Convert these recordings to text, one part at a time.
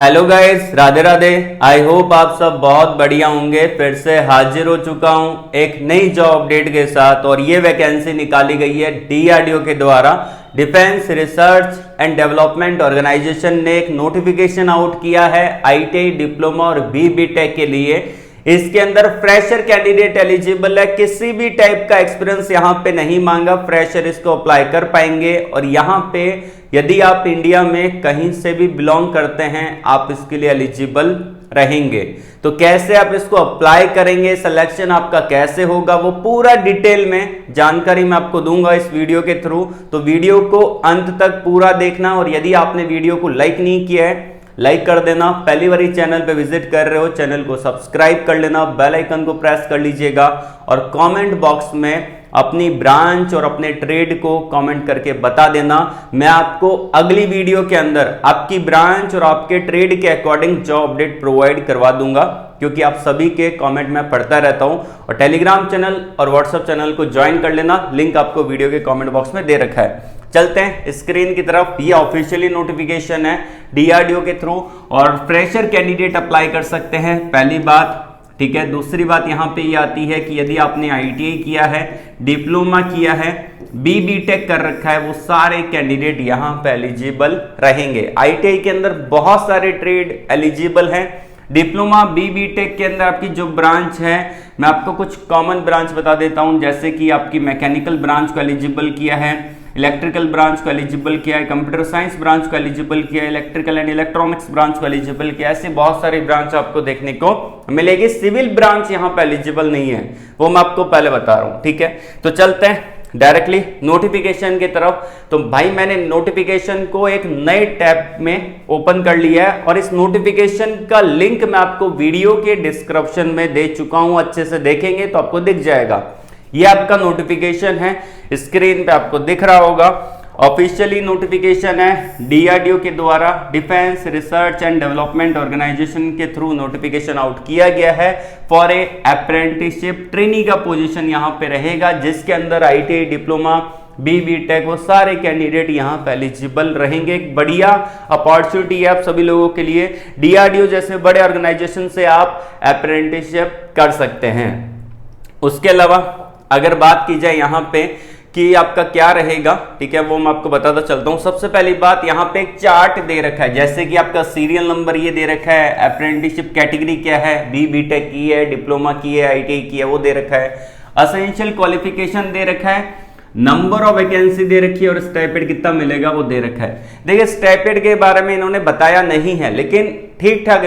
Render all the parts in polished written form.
Hello guys, Radhe Radhe. I hope आप सब बहुत बढ़िया होंगे। फिर से हाजिर हो चुका हूं एक नई जॉब अपडेट के साथ। और ये वैकेंसी निकाली गई है डीआरडीओ के द्वारा। Defence research and development organisation ने एक नोटिफिकेशन आउट किया है आईटीआई डिप्लोमा और बीटेक के लिए। इसके अंदर फ्रेशर कैंडिडेट एलिजिबल है, किसी भी टाइप का एक्सपीरियंस यहां पे नहीं मांगा, फ्रेशर इसको अप्लाई कर पाएंगे। और यहां पे यदि आप इंडिया में कहीं से भी बिलोंग करते हैं आप इसके लिए एलिजिबल रहेंगे। तो कैसे आप इसको अप्लाई करेंगे, सिलेक्शन आपका कैसे होगा, वो पूरा डिटेल में जानकारी मैं आपको दूंगा इस वीडियो के थ्रू। तो वीडियो को अंत तक पूरा देखना। और यदि आपने वीडियो को लाइक नहीं किया है, लाइक कर देना। पहली बार चैनल पे विजिट कर रहे हो, चैनल को सब्सक्राइब कर लेना, बेल आइकन को प्रेस कर लीजिएगा। और कमेंट बॉक्स में अपनी ब्रांच और अपने ट्रेड को कमेंट करके बता देना। मैं आपको अगली वीडियो के अंदर आपकी ब्रांच और आपके ट्रेड के अकॉर्डिंग जॉब अपडेट प्रोवाइड करवा दूंगा, क्योंकि आप सभी के कमेंट मैं पढ़ता रहता हूं। और टेलीग्राम चैनल और व्हाट्सएप चैनल को ज्वाइन कर लेना, लिंक आपको वीडियो के कमेंट बॉक्स में दे रखा है। चलते हैं स्क्रीन की तरफ। ये ऑफिशियली नोटिफिकेशन है डीआरडीओ के थ्रू और फ्रेशर कैंडिडेट अप्लाई कर सकते हैं, पहली बात। ठीक है, दूसरी बात यहां पे ये आती है कि यदि आपने आईटीआई किया है, डिप्लोमा किया है, बीटेक कर रखा है, वो सारे कैंडिडेट यहां पे एलिजिबल रहेंगे। आईटीआई के अंदर बहुत सारे ट्रेड एलिजिबल हैं। डिप्लोमा बीटेक के अंदर आपकी जो ब्रांच है, मैं आपको कुछ कॉमन ब्रांच बता देता हूं, जैसे कि आपकी मैकेनिकल ब्रांच को एलिजिबल किया है, इलेक्ट्रिकल ब्रांच को एलिजिबल किया है, कंप्यूटर साइंस ब्रांच को एलिजिबल किया है, इलेक्ट्रिकल एंड इलेक्ट्रॉनिक्स ब्रांच को एलिजिबल किया है। ऐसे बहुत सारी ब्रांच आपको देखने को मिलेगी। सिविल ब्रांच यहां पे एलिजिबल नहीं है, वो मैं आपको पहले बता रहा हूं। ठीक है, तो चलते हैं डायरेक्टली नोटिफिकेशन की तरफ। तो भाई मैंने नोटिफिकेशन को एक नए टैब में ओपन कर लिया है और इस नोटिफिकेशन का लिंक मैं आपको वीडियो के डिस्क्रिप्शन में दे चुका हूं। अच्छे से देखेंगे तो आपको दिख जाएगा। ये आपका नोटिफिकेशन है, स्क्रीन पे आपको दिख रहा होगा। ऑफिशियली नोटिफिकेशन है डीआरडीओ के द्वारा, defence research and development organisation के थ्रू नोटिफिकेशन आउट किया गया है फॉर ए अप्रेंटिसशिप ट्रेनी का पोजीशन यहां पे रहेगा, जिसके अंदर आईटीआई डिप्लोमा बीटेक वो सारे कैंडिडेट यहां पे एलिजिबल रहेंगे। एक बढ़िया अपॉर्चुनिटी है आप सभी लोगों के लिए। डीआरडीओ जैसे बड़े ऑर्गेनाइजेशन से आप अप्रेंटिसशिप कर सकते हैं। उसके अलावा अगर बात की जाए यहां पे कि आपका क्या रहेगा, ठीक है, वो मैं आपको बताता चलता हूं। सबसे पहली बात, यहां पे एक चार्ट दे रखा है, जैसे कि आपका सीरियल नंबर ये दे रखा है, अप्रेंटिसशिप कैटेगरी क्या है, बीटेक की है, डिप्लोमा की है, आईटीआई की है, वो दे रखा है। असेंशियल क्वालिफिकेशन दे रखा है, नंबर ऑफ वैकेंसी दे रखी है और स्टाइपेंड कितना मिलेगा वो दे रखा है। देखिए स्टाइपेंड के बारे में इन्होंने बताया नहीं है, लेकिन ठीक ठाक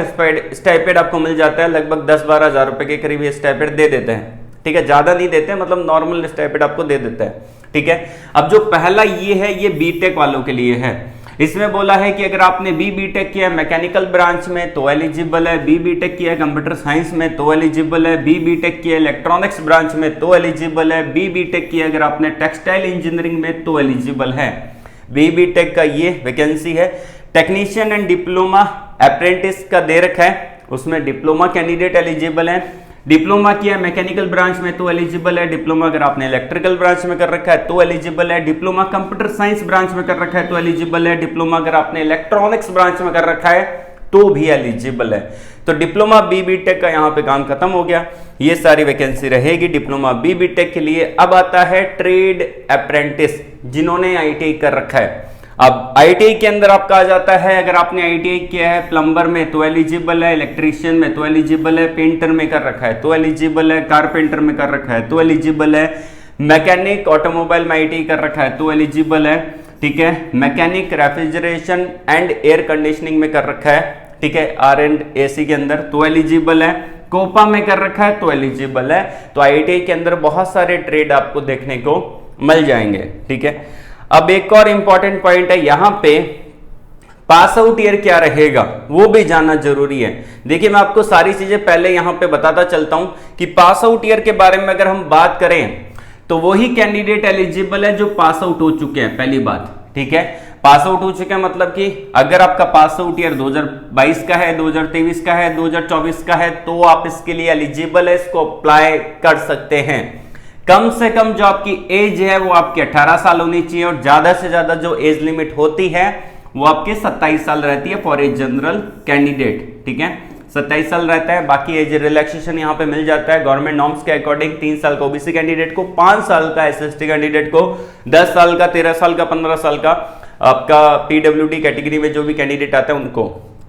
स्टाइपेंड आपको मिल जाता है। लगभग 10-12 हजार रुपए के करीब ये स्टाइपेंड दे देते हैं। ठीक है, ज्यादा नहीं देते, मतलब नॉर्मल स्टाइपेंड आपको दे देता है। ठीक है, अब जो पहला ये है ये बीटेक वालों के लिए है। इसमें बोला है कि अगर आपने बीटेक किया है मैकेनिकल ब्रांच में तो एलिजिबल है, बीटेक किया है कंप्यूटर साइंस में तो एलिजिबल है, बीटेक किया है इलेक्ट्रॉनिक्स ब्रांच में तो एलिजिबल है, बीटेक किया अगर आपने टेक्सटाइल इंजीनियरिंग में तो एलिजिबल है। बीटेक का ये वैकेंसी है। टेक्नीशियन एंड डिप्लोमा अप्रेंटिस का दे रखा है, उसमें डिप्लोमा कैंडिडेट एलिजिबल है। डिप्लोमा किया मैकेनिकल ब्रांच में तो एलिजिबल है, डिप्लोमा अगर आपने इलेक्ट्रिकल ब्रांच में कर रखा है तो एलिजिबल है, डिप्लोमा कंप्यूटर साइंस ब्रांच में कर रखा है तो एलिजिबल है, डिप्लोमा अगर आपने इलेक्ट्रॉनिक्स ब्रांच में कर रखा है तो भी एलिजिबल है। तो डिप्लोमा बीटेक का यहाँ पे काम खत्म हो गया। ये सारी वैकेंसी रहेगी डिप्लोमा बीटेक के लिए। अब आता है ट्रेड अप्रेंटिस, जिन्होंने आईटीआई कर रखा है। अब आईटीआई के अंदर आपका आ जाता है, अगर आपने आईटीआई किया है प्लम्बर में तो एलिजिबल है, इलेक्ट्रीशियन में तो एलिजिबल है, पेंटर में कर रखा है तो एलिजिबल है, कारपेंटर में कर रखा है तो एलिजिबल है, मैकेनिक ऑटोमोबाइल में आईटीआई कर रखा है तो एलिजिबल है। ठीक है, mechanic refrigeration and air conditioning में कर रखा है, ठीक है, R&AC के अंदर तो एलिजिबल है, कोपा में कर रखा है तो एलिजिबल है। तो आईटीआई के अंदर बहुत सारे ट्रेड आपको देखने को मिल जाएंगे। ठीक है, अब एक और इंपॉर्टेंट पॉइंट है, यहां पे पास आउट ईयर क्या रहेगा वो भी जानना जरूरी है। देखिए मैं आपको सारी चीजें पहले यहां पे बताता चलता हूं कि पास आउट ईयर के बारे में अगर हम बात करें तो वही कैंडिडेट एलिजिबल है जो पास आउट हो चुके हैं, पहली बात। ठीक है, पास आउट हो चुके हैं मतलब कि अगर आपका पास आउट ईयर 2022 का है, 2023 का है, 2024 का है तो आप इसके लिए एलिजिबल है, इसको अप्लाई कर सकते हैं। कम से कम जो आपकी एज है वो आपकी 18 साल होनी चाहिए और ज्यादा से ज्यादा जो एज लिमिट होती है वो आपके 27 साल रहती है फॉर ए जनरल कैंडिडेट, ठीक है, 27 साल रहता है। बाकी एज रिलैक्सेशन यहाँ पे मिल जाता है गवर्नमेंट नॉर्म्स के अकॉर्डिंग। 3 साल का ओबीसी कैंडिडेट को, 5 साल का एसएसटी कैंडिडेट को, 10 साल का, 13 साल का, 15 साल का आपका पीडब्ल्यूडी कैटेगरी में जो भी कैंडिडेट आता है उनको,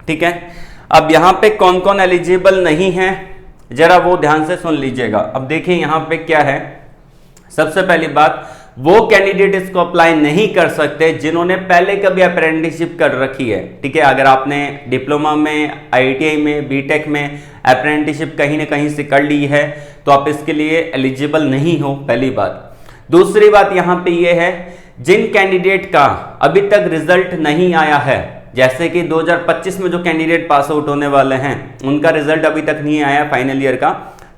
ठीक है। अब यहाँ पे कौन कौन एलिजिबल नहीं है जरा वो ध्यान से सुन लीजिएगा। अब देखिए यहाँ पे क्या है, सबसे पहली बात, वो कैंडिडेट इसको अप्लाई नहीं कर सकते जिन्होंने पहले कभी अप्रेंटिसशिप कर रखी है, ठीक है। अगर आपने डिप्लोमा में, आईटीआई में, बीटेक में अप्रेंटिसशिप कहीं ना कहीं से कर ली है तो आप इसके लिए एलिजिबल नहीं हो, पहली बात। दूसरी बात यहाँ पे ये है, जिन कैंडिडेट का अभी तक रिजल्ट नहीं आया है, जैसे कि 2025 में जो कैंडिडेट पास आउट होने वाले हैं उनका रिजल्ट अभी तक नहीं आया फाइनल ईयर का,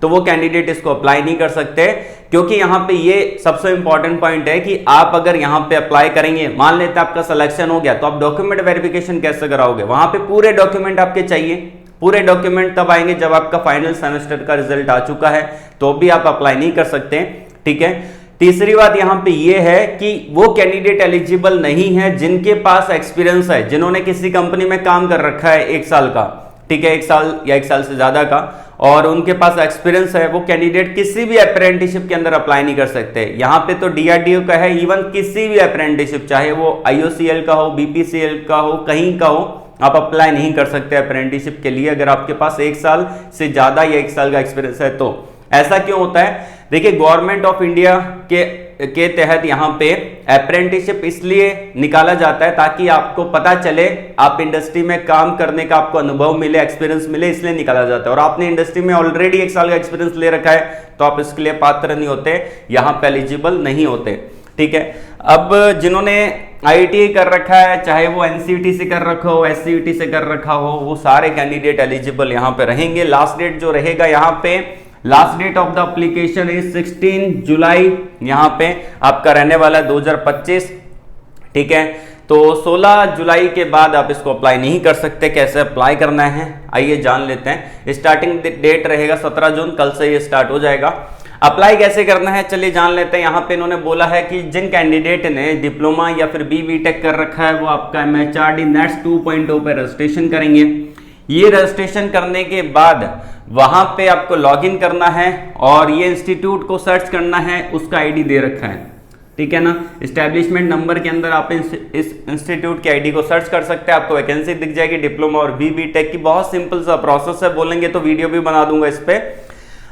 तो वो कैंडिडेट इसको अप्लाई नहीं कर सकते। क्योंकि यहाँ पे ये सबसे इंपॉर्टेंट पॉइंट है कि आप अगर यहाँ पे अप्लाई करेंगे, मान लेते हैं आपका सिलेक्शन हो गया, तो आप डॉक्यूमेंट वेरिफिकेशन कैसे कराओगे? वहां पे पूरे डॉक्यूमेंट आपके चाहिए। पूरे डॉक्यूमेंट तब आएंगे जब आपका फाइनल सेमेस्टर का रिजल्ट आ चुका है, तो भी आप अप्लाई नहीं कर सकते, ठीक है। तीसरी बात यहाँ पे ये है कि वो कैंडिडेट एलिजिबल नहीं है जिनके पास एक्सपीरियंस है, जिन्होंने किसी कंपनी में काम कर रखा है 1 साल का, ठीक है, 1 साल या 1 साल से ज्यादा का, और उनके पास एक्सपीरियंस है, वो कैंडिडेट किसी भी अप्रेंटिसशिप के अंदर अप्लाई नहीं कर सकते। यहाँ पे तो डीआरडीओ का है, इवन किसी भी अप्रेंटिसशिप, चाहे वो आईओसीएल का हो, बीपीसीएल का हो, कहीं का हो, आप अप्लाई नहीं कर सकते अप्रेंटिसशिप के लिए अगर आपके पास 1 साल से ज्यादा या 1 साल का एक्सपीरियंस है तो। ऐसा क्यों होता है? देखिए, गवर्नमेंट ऑफ इंडिया के तहत यहाँ पे अप्रेंटिसशिप इसलिए निकाला जाता है ताकि आपको पता चले, आप इंडस्ट्री में काम करने का आपको अनुभव मिले, एक्सपीरियंस मिले, इसलिए निकाला जाता है। और आपने इंडस्ट्री में ऑलरेडी 1 साल का एक्सपीरियंस ले रखा है तो आप इसके लिए पात्र नहीं होते, यहाँ पे एलिजिबल नहीं होते, ठीक है। अब जिन्होंने आईटीआई कर रखा है, चाहे वो एनसीईटी से कर रखा हो, एससीईटी से कर रखा हो, वो सारे कैंडिडेट एलिजिबल यहाँ पे रहेंगे। लास्ट डेट जो रहेगा यहाँ पे, last date of the application is 16 July यहाँ पे आपका रहने वाला है 2025, ठीक है। तो 16 जुलाई के बाद आप इसको अप्लाई नहीं कर सकते। कैसे अप्लाई करना है आइए जान लेते हैं। स्टार्टिंग डेट रहेगा 17 जून, कल से ये स्टार्ट हो जाएगा। अप्लाई कैसे करना है चलिए जान लेते हैं। यहाँ पे इन्होंने बोला है कि जिन कैंडिडेट ने डिप्लोमा या फिर बीटेक कर रखा है वो आपका MHRD NETS 2.0 पे रजिस्ट्रेशन करेंगे। ये रजिस्ट्रेशन करने के बाद वहां पे आपको लॉगिन करना है और ये इंस्टीट्यूट को सर्च करना है, उसका आईडी दे रखा है, ठीक है ना। एस्टेब्लिशमेंट नंबर के अंदर आप इस इंस्टीट्यूट के आईडी को सर्च कर सकते हैं, आपको वैकेंसी दिख जाएगी डिप्लोमा और बीटेक की। बहुत सिंपल सा प्रोसेस है, बोलेंगे तो वीडियो भी बना दूंगा इस पे।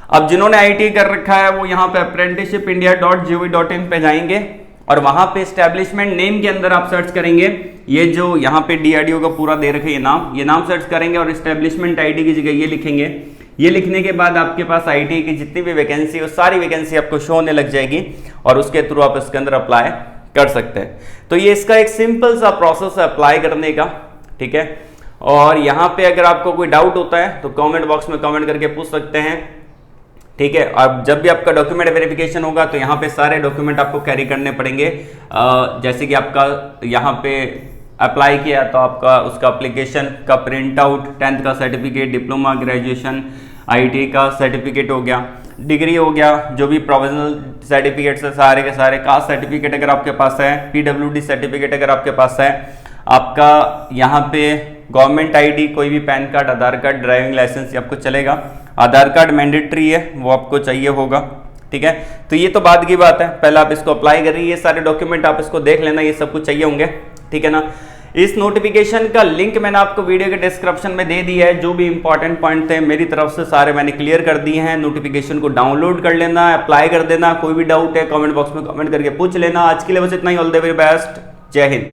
अब जिन्होंने आईटी कर रखा है वो यहाँ पे apprenticeshipindia.gov.in पे जाएंगे और वहां पे एस्टेब्लिशमेंट नेम के अंदर आप सर्च करेंगे, ये जो यहाँ पे डीआरडीओ का पूरा दे रखे ये नाम सर्च करेंगे और एस्टेब्लिशमेंट आईडी की जगह ये लिखेंगे। ये लिखने के बाद आपके पास आईटी की जितनी भी वैकेंसी है सारी वैकेंसी आपको शो होने लग जाएगी और उसके थ्रू आप इसके अंदर अप्लाई कर सकते हैं। तो ये इसका एक सिंपल सा प्रोसेस है अप्लाई करने का, ठीक है। और यहाँ पे अगर आपको कोई डाउट होता है तो कमेंट बॉक्स में कमेंट करके पूछ सकते हैं, ठीक है। अब जब भी आपका डॉक्यूमेंट वेरिफिकेशन होगा तो यहाँ पे सारे डॉक्यूमेंट आपको कैरी करने पड़ेंगे। जैसे कि आपका यहाँ पे अप्लाई किया तो आपका उसका एप्लीकेशन का प्रिंट आउट, 10th का सर्टिफिकेट, डिप्लोमा, ग्रेजुएशन, आईटी का सर्टिफिकेट हो गया, डिग्री हो गया, जो भी प्रोविजनल सर्टिफिकेट्स है सारे के सारे, कास्ट सर्टिफिकेट अगर आपके पास है, पीडब्ल्यूडी सर्टिफिकेट अगर आपके पास है, आपका यहाँ पे गवर्नमेंट आईडी, कोई भी पैन कार्ड, आधार कार्ड, ड्राइविंग लाइसेंस आपको चलेगा। आधार कार्ड मैंडेटरी है, वो आपको चाहिए होगा, ठीक है। तो ये तो बाद की बात है, पहले आप इसको अप्लाई करिए, ये सारे डॉक्यूमेंट आप इसको देख लेना, ये सब कुछ चाहिए होंगे, ठीक है ना। इस नोटिफिकेशन का लिंक मैंने आपको वीडियो के डिस्क्रिप्शन में दे दिया है। जो भी इंपॉर्टेंट पॉइंट थे मेरी तरफ से सारे मैंने क्लियर कर दिए हैं। नोटिफिकेशन को डाउनलोड कर लेना, अप्लाई कर देना। कोई भी डाउट है कमेंट बॉक्स में कमेंट करके पूछ लेना। आज के लिए बस इतना ही। ऑल द वेरी बेस्ट, जय हिंद।